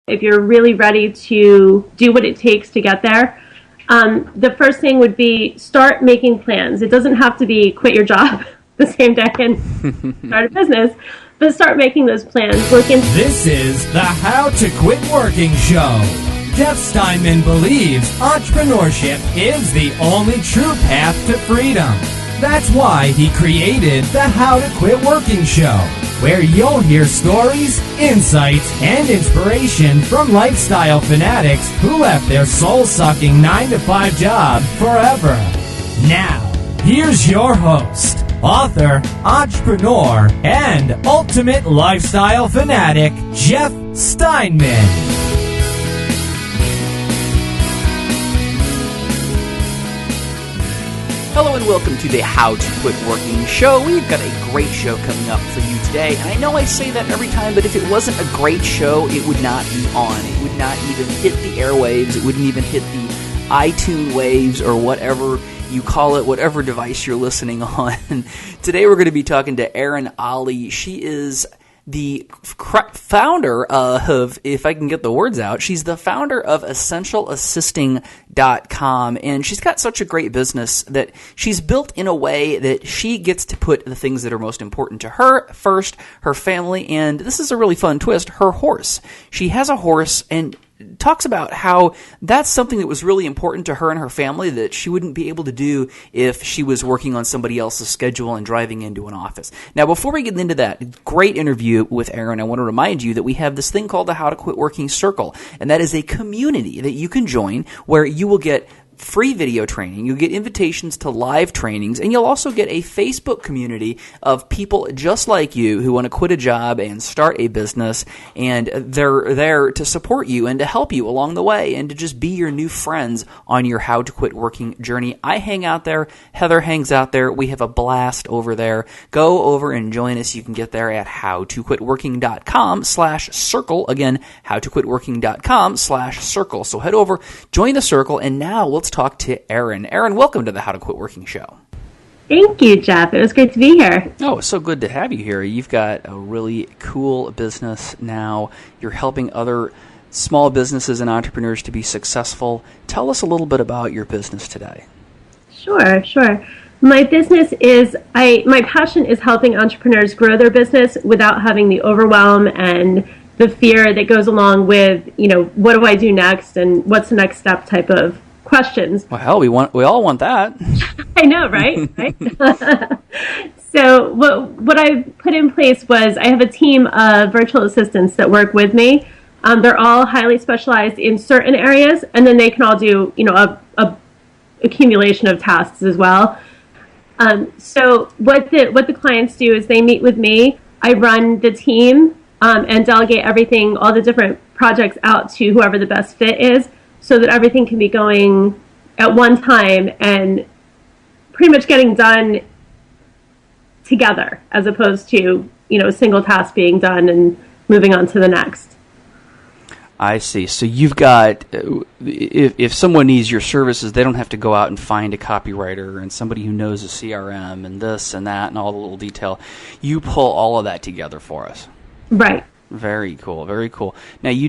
if you're really ready to do what it takes to get there, the first thing would be start making plans. It doesn't have to be quit your job the same day and start a business, but start making those plans. This is the How to Quit Working Show. Jeff Steinman believes entrepreneurship is the only true path to freedom. That's why he created the How to Quit Working Show, where you'll hear stories, insights, and inspiration from lifestyle fanatics who left their soul-sucking 9-to-5 job forever. Now, here's your host, author, entrepreneur, and ultimate lifestyle fanatic, Jeff Steinman. Hello and welcome to the How to Quit Working Show. We've got a great show coming up for you today. And I know I say that every time, but if it wasn't a great show, it would not be on. It would not even hit the airwaves. It wouldn't even hit the iTunes waves or whatever you call it, whatever device you're listening on. Today we're going to be talking to Erin Ali. She is the founder of, if I can get the words out, she's the founder of EssentialAssisting.com, and she's got such a great business that she's built in a way that she gets to put the things that are most important to her first, her family, and this is a really fun twist, her horse. She has a horse and talks about how that's something that was really important to her and her family that she wouldn't be able to do if she was working on somebody else's schedule and driving into an office. Now, before we get into that great interview with Erin, I want to remind you that we have this thing called the How to Quit Working Circle, and that is a community that you can join where you will get free video training, you'll get invitations to live trainings, and you'll also get a Facebook community of people just like you who want to quit a job and start a business, and they're there to support you and to help you along the way and to just be your new friends on your How to Quit Working journey. I hang out there, Heather hangs out there, we have a blast over there. Go over and join us. You can get there at howtoquitworking.com/circle. Again, howtoquitworking.com/circle. So head over, join the circle, and now let's talk to Erin. Erin, welcome to the How to Quit Working Show. Thank you, Jeff. It was great to be here. Oh, it's so good to have you here. You've got a really cool business now. You're helping other small businesses and entrepreneurs to be successful. Tell us a little bit about your business today. Sure. My business is, my passion is helping entrepreneurs grow their business without having the overwhelm and the fear that goes along with, what do I do next and what's the next step type of questions. Well, hell, we all want that. I know, right? So what I put in place was I have a team of virtual assistants that work with me. They're all highly specialized in certain areas, and then they can all do, a accumulation of tasks as well. So what the clients do is they meet with me. I run the team and delegate everything, all the different projects out to whoever the best fit is, so that everything can be going at one time and pretty much getting done together, as opposed to, a single task being done and moving on to the next. I see. So you've got, if someone needs your services, they don't have to go out and find a copywriter and somebody who knows a CRM and this and that and all the little detail. You pull all of that together for us. Right. Very cool, very cool. Now, you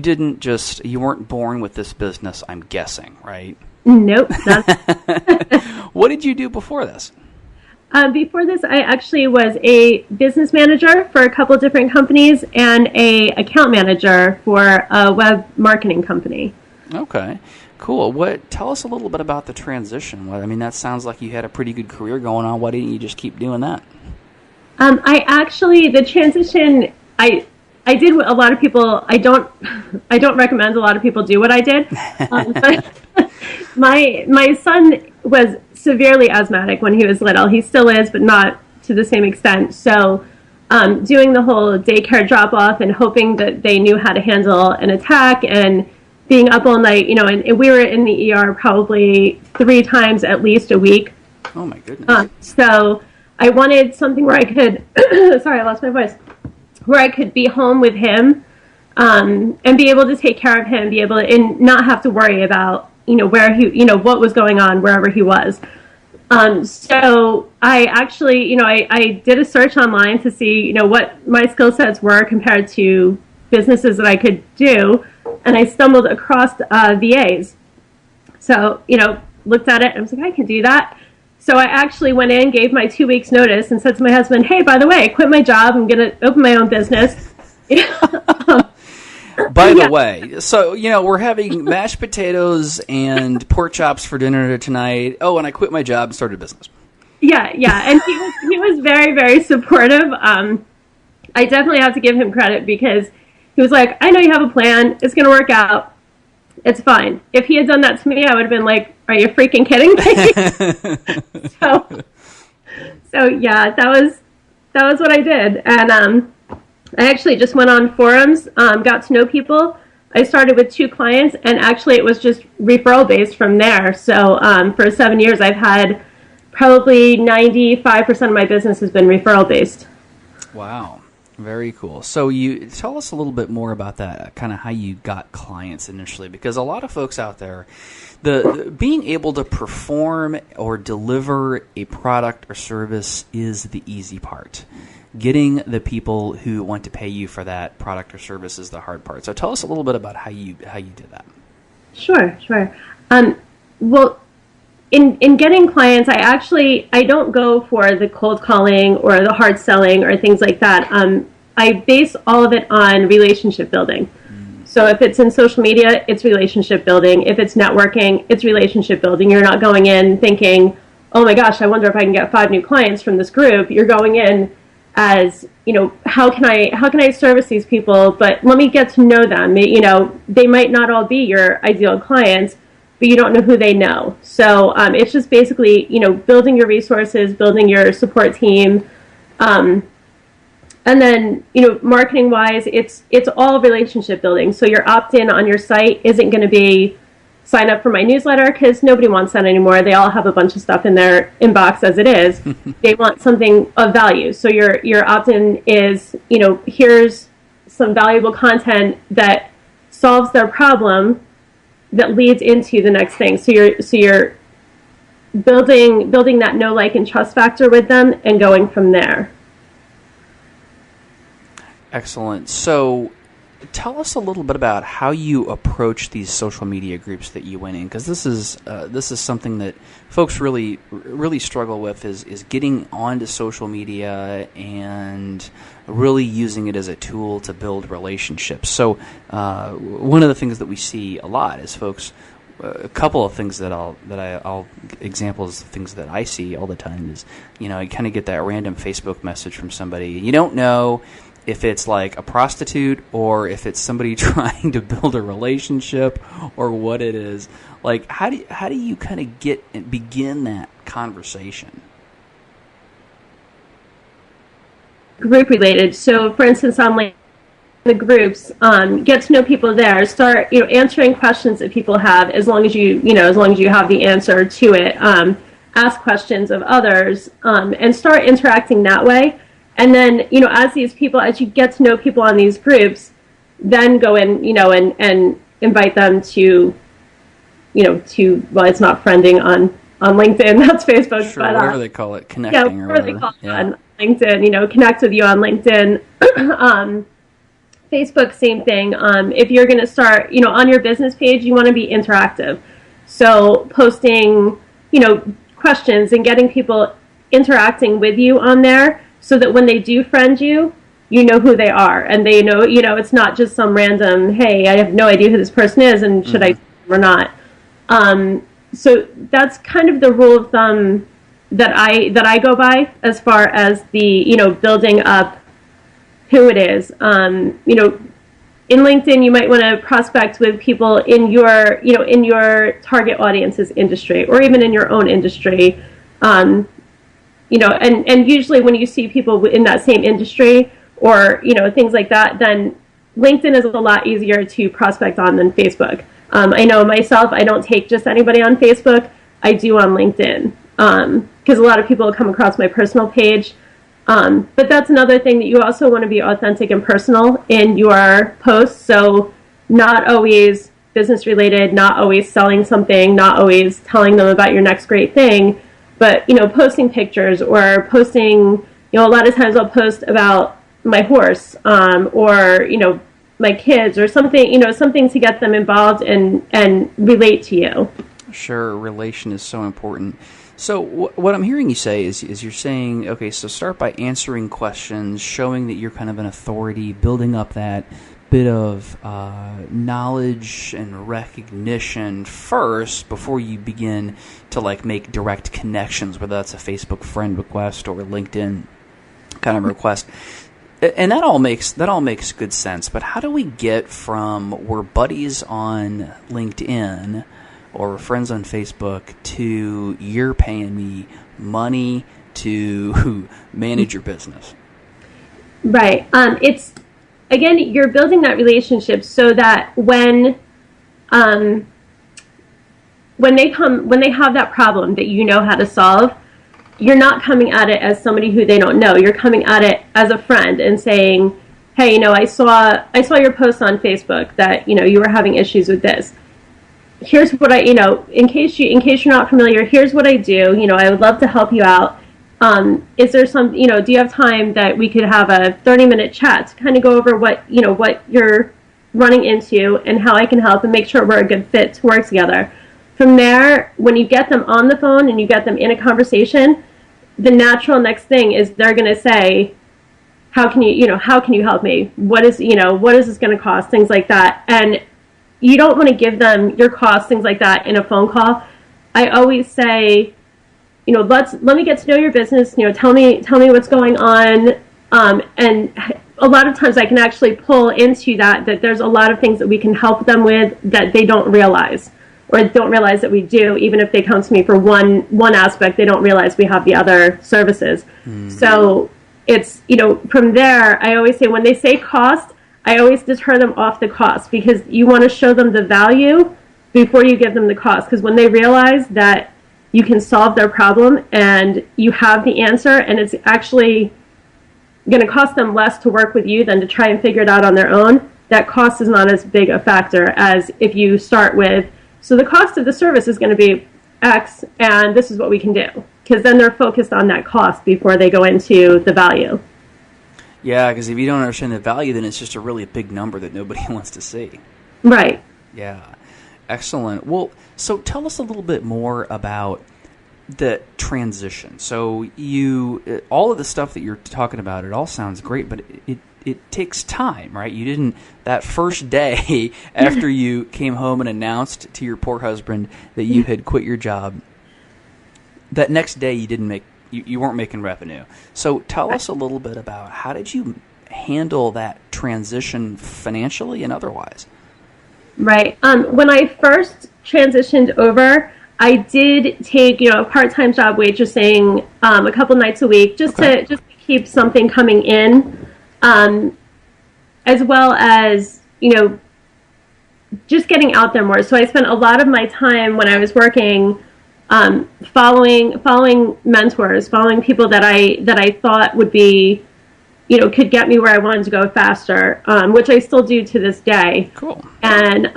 weren't born with this business, I'm guessing, right? Nope. What did you do before this? Before this, I actually was a business manager for a couple of different companies and a account manager for a web marketing company. Okay, cool. Tell us a little bit about the transition. That sounds like you had a pretty good career going on. Why didn't you just keep doing that? The transition, I did what a lot of people, I don't recommend a lot of people do what I did. But my son was severely asthmatic when he was little. He still is, but not to the same extent. So doing the whole daycare drop-off and hoping that they knew how to handle an attack and being up all night, and we were in the ER probably 3 times at least a week. Oh, my goodness. So I wanted something where I could, sorry, I lost my voice, where I could be home with him and be able to take care of him, and not have to worry about, where he, what was going on wherever he was. So I actually, I did a search online to see, what my skill sets were compared to businesses that I could do. and I stumbled across VAs. So, looked at it and I was like, I can do that. So I actually went in, gave my 2 weeks notice, and said to my husband, hey, by the way, I quit my job. I'm going to open my own business. By the way, so, we're having mashed potatoes and pork chops for dinner tonight. Oh, and I quit my job and started a business. Yeah. And he was very, very supportive. I definitely have to give him credit because he was like, I know you have a plan. It's going to work out. It's fine. If he had done that to me, I would have been like, are you freaking kidding me? So yeah, that was what I did. And I actually just went on forums, got to know people. I started with 2 clients, and actually it was just referral based from there. So for 7 years, I've had probably 95% of my business has been referral based. Wow. Very cool. So you tell us a little bit more about that, kind of how you got clients initially, because a lot of folks out there, the being able to perform or deliver a product or service is the easy part. Getting the people who want to pay you for that product or service is the hard part. So tell us a little bit about how you did that. Sure. Well, in getting clients, I don't go for the cold calling or the hard selling or things like that. I base all of it on relationship building. So if it's in social media, it's relationship building. If it's networking, it's relationship building. You're not going in thinking, oh my gosh, I wonder if I can get 5 new clients from this group. You're going in as, how can I service these people? But let me get to know them. They might not all be your ideal clients, but you don't know who they know. So it's just basically, building your resources, building your support team. And then, marketing wise, it's all relationship building. So your opt-in on your site isn't going to be sign up for my newsletter because nobody wants that anymore. They all have a bunch of stuff in their inbox as it is. They want something of value. So your opt-in is, here's some valuable content that solves their problem that leads into the next thing. So you're building that know, like, and trust factor with them and going from there. Excellent. So tell us a little bit about how you approach these social media groups that you went in, because this is something that folks really struggle with is getting onto social media and really using it as a tool to build relationships. So one of the things that we see a lot is folks. A couple of things that I'll examples of things that I see all the time is, you kind of get that random Facebook message from somebody you don't know if it's like a prostitute or if it's somebody trying to build a relationship or what it is. Like, how do you kind of begin that conversation? Group related. So, for instance, on the groups, get to know people there. Start, answering questions that people have. As long as you have the answer to it. Ask questions of others, and start interacting that way. And then, as you get to know people on these groups, then go in, and invite them to, well, it's not friending on LinkedIn, that's Facebook. Sure, but, whatever they call it, connecting or whatever. They call it on LinkedIn, connect with you on LinkedIn. Facebook, same thing. If you're going to start, on your business page, you want to be interactive. So posting, questions and getting people interacting with you on there so that when they do friend you, you know who they are. And they know, it's not just some random, hey, I have no idea who this person is and should I or not. So that's kind of the rule of thumb that I go by as far as the, building up who it is. In LinkedIn, you might want to prospect with people in your target audience's industry or even in your own industry. And usually when you see people in that same industry or, things like that, then LinkedIn is a lot easier to prospect on than Facebook. I know myself, I don't take just anybody on Facebook. I do on LinkedIn because a lot of people come across my personal page. But that's another thing that you also want to be authentic and personal in your posts. So not always business related, not always selling something, not always telling them about your next great thing, but, posting pictures or posting, a lot of times I'll post about my horse, or, my kids or something, something to get them involved and relate to you. Sure, relation is so important. So what I'm hearing you say is you're saying, okay, so start by answering questions, showing that you're kind of an authority, building up that bit of knowledge and recognition first before you begin to make direct connections, whether that's a Facebook friend request or a LinkedIn kind of request. And that all makes good sense. But how do we get from we're buddies on LinkedIn or friends on Facebook to you're paying me money to manage your business? Right. It's, again, you're building that relationship so that when they have that problem that you know how to solve, you're not coming at it as somebody who they don't know. You're coming at it as a friend and saying, hey, I saw your post on Facebook that, you were having issues with this. Here's what in case you're not familiar, here's what I do. I would love to help you out. Is there some, do you have time that we could have a 30-minute chat to kind of go over what you're running into and how I can help and make sure we're a good fit to work together. From there, when you get them on the phone and you get them in a conversation, the natural next thing is they're going to say, how can you help me? What is this going to cost? Things like that. And you don't want to give them your costs, things like that, in a phone call. I always say, let me get to know your business. Tell me what's going on. And a lot of times I can actually pull into that there's a lot of things that we can help them with that they don't realize, or don't realize that we do. Even if they come to me for one aspect, they don't realize we have the other services. Mm-hmm. So it's, from there, I always say when they say cost, I always deter them off the cost, because you want to show them the value before you give them the cost. Because when they realize that you can solve their problem and you have the answer, and it's actually going to cost them less to work with you than to try and figure it out on their own, that cost is not as big a factor as if you start with, so the cost of the service is going to be X, and this is what we can do. Because then they're focused on that cost before they go into the value. Yeah, because if you don't understand the value, then it's just a really big number that nobody wants to see. Right. Yeah. Excellent. Well, so tell us a little bit more about the transition. So all of the stuff that you're talking about, it all sounds great, but it takes time, right? You didn't, that first day after you came home and announced to your poor husband that you had quit your job, that next day you weren't making revenue. So tell us a little bit about how did you handle that transition financially and otherwise? Right. When I first transitioned over, I did take, a part-time job waitressing a couple nights a week just to keep something coming in, as well as, just getting out there more. So I spent a lot of my time when I was working following mentors, following people that I thought would be, could get me where I wanted to go faster, which I still do to this day. Cool. And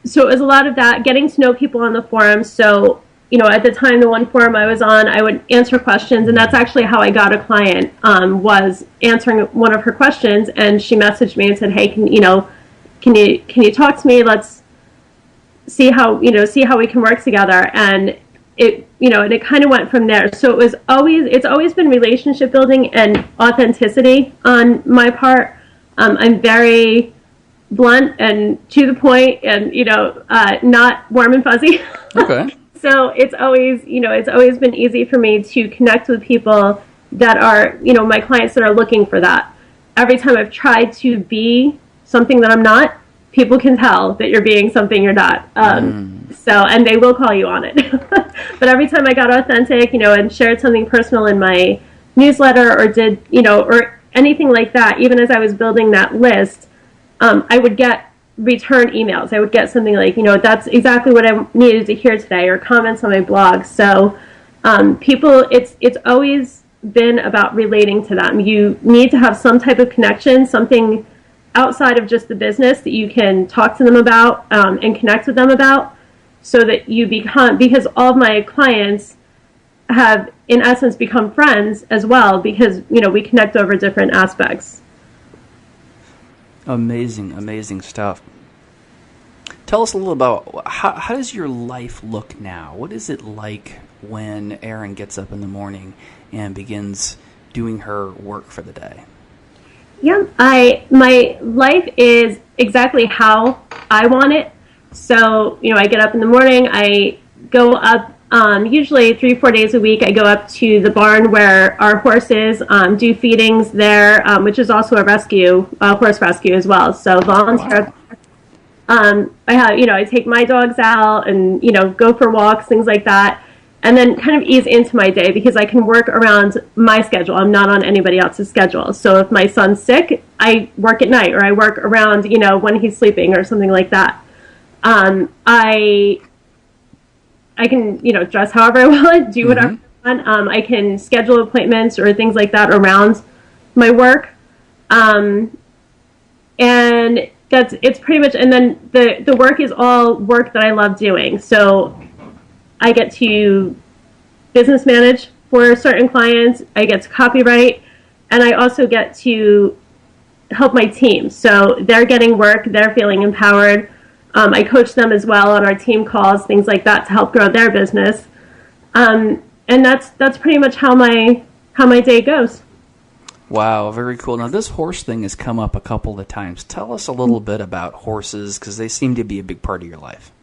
so it was a lot of that, getting to know people on the forums. So, at the time, the one forum I was on, I would answer questions, and that's actually how I got a client, was answering one of her questions, and she messaged me and said, hey, can you talk to me? Let's see how we can work together. And it kind of went from there. So it's always been relationship building and authenticity on my part. I'm very blunt and to the point, and not warm and fuzzy. Okay. So it's always been easy for me to connect with people that are, my clients that are looking for that. Every time I've tried to be something that I'm not, people can tell that you're being something you're not. And they will call you on it. But every time I got authentic, and shared something personal in my newsletter or did, or anything like that, even as I was building that list, I would get return emails. I would get something like, that's exactly what I needed to hear today, or comments on my blog. So people, it's always been about relating to them. You need to have some type of connection, something outside of just the business that you can talk to them about and connect with them about, so that you become, because all of my clients have in essence become friends as well, because we connect over different aspects. Amazing, amazing stuff. Tell us a little about how does your life look now? What is it like when Erin gets up in the morning and begins doing her work for the day? Yeah, my life is exactly how I want it. So, I get up in the morning, I go up, usually 3-4 days a week, I go up to the barn where our horses do feedings there, which is also a rescue, horse rescue as well. So volunteer. Wow. I take my dogs out and, go for walks, things like that. And then kind of ease into my day because I can work around my schedule. I'm not on anybody else's schedule. So if my son's sick, I work at night or I work around, when he's sleeping or something like that. I can, dress however I want, do whatever I want. I can schedule appointments or things like that around my work. And it's pretty much, and then the work is all work that I love doing. So I get to business manage for certain clients. I get to copyright, and I also get to help my team. So they're getting work, they're feeling empowered. I coach them as well on our team calls, things like that, to help grow their business. And that's pretty much how my day goes. Wow, very cool. Now, this horse thing has come up a couple of times. Tell us a little bit about horses, because they seem to be a big part of your life.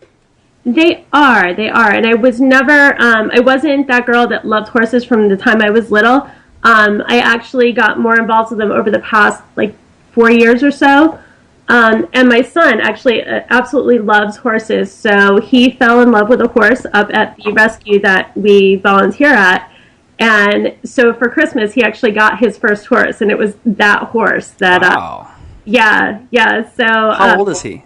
They are. And I was never, I wasn't that girl that loved horses from the time I was little. I actually got more involved with them over the past, 4 years or so. And my son actually absolutely loves horses. So he fell in love with a horse up at the rescue that we volunteer at. And so for Christmas, he actually got his first horse, and it was that horse that, wow. Yeah. So how old is he?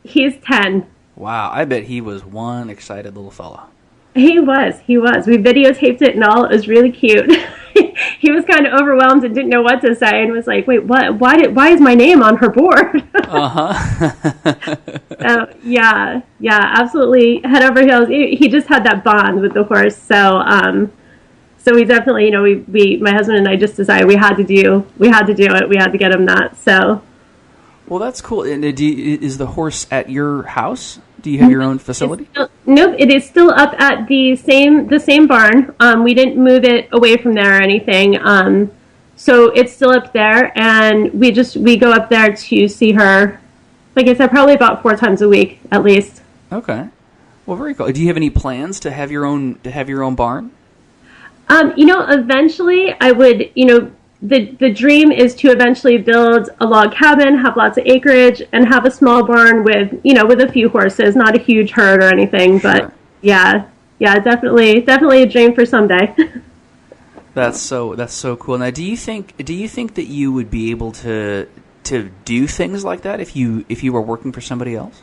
He's 10. Wow, I bet he was one excited little fella. He was. We videotaped it and all. It was really cute. He was kind of overwhelmed and didn't know what to say and was like, wait, what? Why is my name on her board? Yeah, absolutely. Head over heels. He just had that bond with the horse. So we definitely, we my husband and I just decided we had to do it. We had to get him that. So. Well, that's cool. And is the horse at your house? Do you have your own facility? Nope, it is still up at the same barn. We didn't move it away from there or anything. So it's still up there, and we go up there to see her. Like I said, probably about 4 times a week at least. Okay. Well, very cool. Do you have any plans to have your own barn? Eventually I would. The dream is to eventually build a log cabin, have lots of acreage, and have a small barn with a few horses, not a huge herd or anything, but sure. yeah, definitely a dream for someday. That's so cool. Now, do you think that you would be able to do things like that if you were working for somebody else?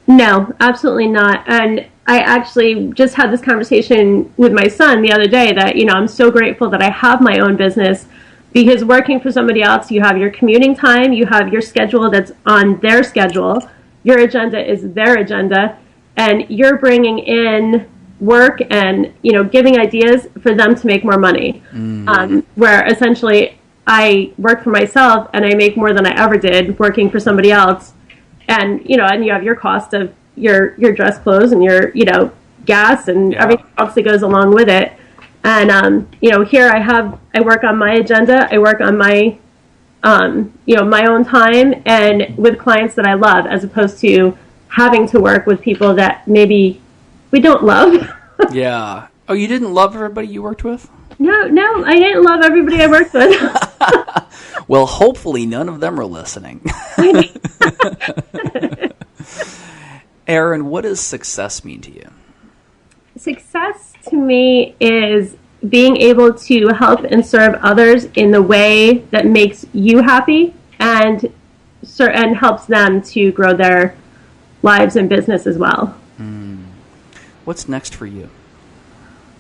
No, absolutely not. And I actually just had this conversation with my son the other day that, I'm so grateful that I have my own business, because working for somebody else, you have your commuting time, you have your schedule that's on their schedule, your agenda is their agenda, and you're bringing in work and, giving ideas for them to make more money. Where essentially I work for myself and I make more than I ever did working for somebody else. And, and you have your cost of your dress clothes and your, gas and everything else that goes along with it. And, here I work on my agenda. I work on my, my own time and with clients that I love, as opposed to having to work with people that maybe we don't love. Yeah. Oh, you didn't love everybody you worked with? No, I didn't love everybody I worked with. Well, hopefully none of them are listening. Erin, what does success mean to you? Success to me is being able to help and serve others in the way that makes you happy and helps them to grow their lives and business as well. What's next for you?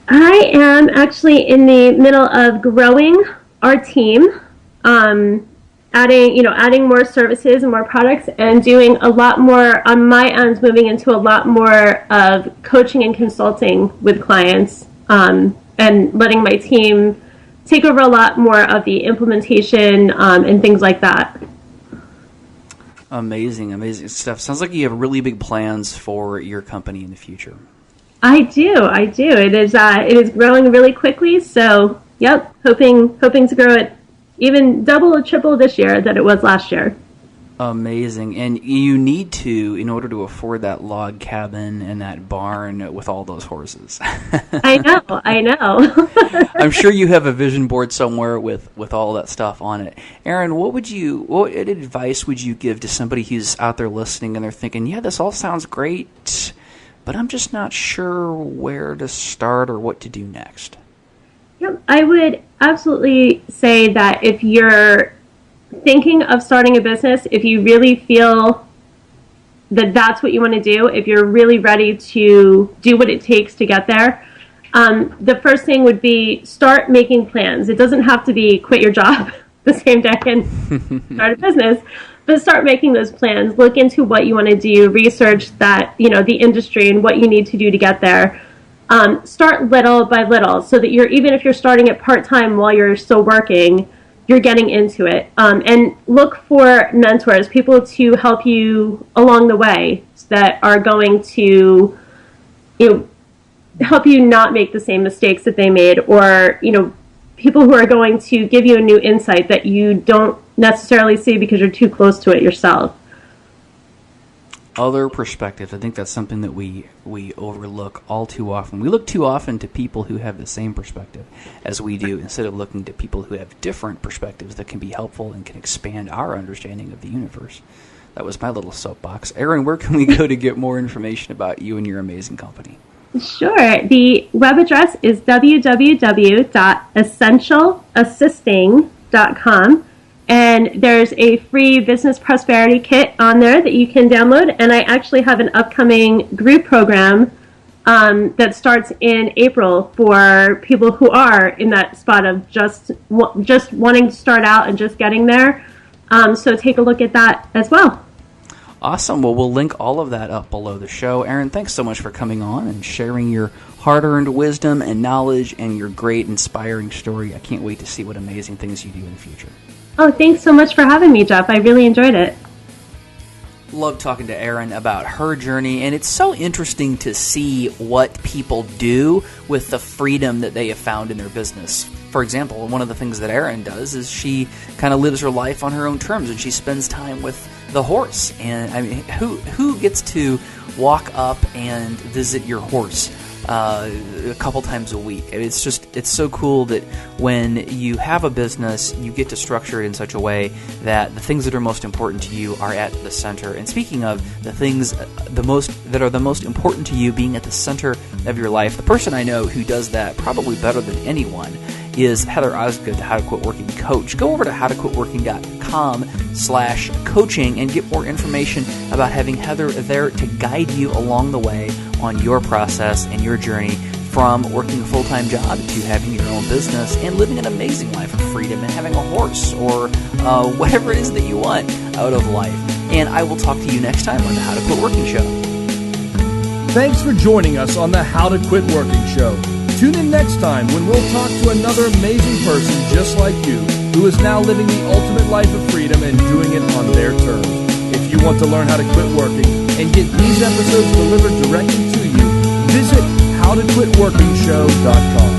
I am actually in the middle of growing our team, adding more services and more products, and doing a lot more on my end, moving into a lot more of coaching and consulting with clients, and letting my team take over a lot more of the implementation and things like that. Amazing, amazing stuff. Sounds like you have really big plans for your company in the future. I do. It is growing really quickly. So, yep, hoping to grow it even double or triple this year that it was last year. Amazing. And you need to, in order to afford that log cabin and that barn with all those horses. I know. I'm sure you have a vision board somewhere with all that stuff on it. Erin, what advice would you give to somebody who's out there listening and they're thinking, yeah, this all sounds great, but I'm just not sure where to start or what to do next? Yep, I would absolutely say that if you're thinking of starting a business, if you really feel that that's what you want to do, if you're really ready to do what it takes to get there, the first thing would be start making plans. It doesn't have to be quit your job the same day and start a business, but start making those plans. Look into what you want to do, research that, the industry and what you need to do to get there. Start little by little so that even if you're starting it part-time while you're still working, you're getting into it. And look for mentors, people to help you along the way that are going to help you not make the same mistakes that they made, or people who are going to give you a new insight that you don't necessarily see because you're too close to it yourself. Other perspectives. I think that's something that we overlook all too often. We look too often to people who have the same perspective as we do, instead of looking to people who have different perspectives that can be helpful and can expand our understanding of the universe. That was my little soapbox. Erin, where can we go to get more information about you and your amazing company? Sure. The web address is www.essentialassisting.com. And there's a free business prosperity kit on there that you can download. And I actually have an upcoming group program that starts in April for people who are in that spot of just wanting to start out and just getting there. So take a look at that as well. Awesome. Well, we'll link all of that up below the show. Erin, thanks so much for coming on and sharing your hard-earned wisdom and knowledge and your great, inspiring story. I can't wait to see what amazing things you do in the future. Oh, thanks so much for having me, Jeff. I really enjoyed it. Love talking to Erin about her journey, and it's so interesting to see what people do with the freedom that they have found in their business. For example, one of the things that Erin does is she kind of lives her life on her own terms, and she spends time with the horse. And I mean, who gets to walk up and visit your horse a couple times a week? It's so cool that when you have a business, you get to structure it in such a way that the things that are most important to you are at the center. And speaking of the things that are the most important to you being at the center of your life, the person I know who does that probably better than anyone is Heather Osgood, the How to Quit Working coach. Go over to howtoquitworking.com/coaching and get more information about having Heather there to guide you along the way on your process and your journey from working a full-time job to having your own business and living an amazing life of freedom and having a horse or whatever it is that you want out of life. And I will talk to you next time on the How to Quit Working Show. Thanks for joining us on the How to Quit Working Show. Tune in next time when we'll talk to another amazing person just like you who is now living the ultimate life of freedom and doing it on their terms. If you want to learn how to quit working and get these episodes delivered directly to you, visit howtoquitworkingshow.com.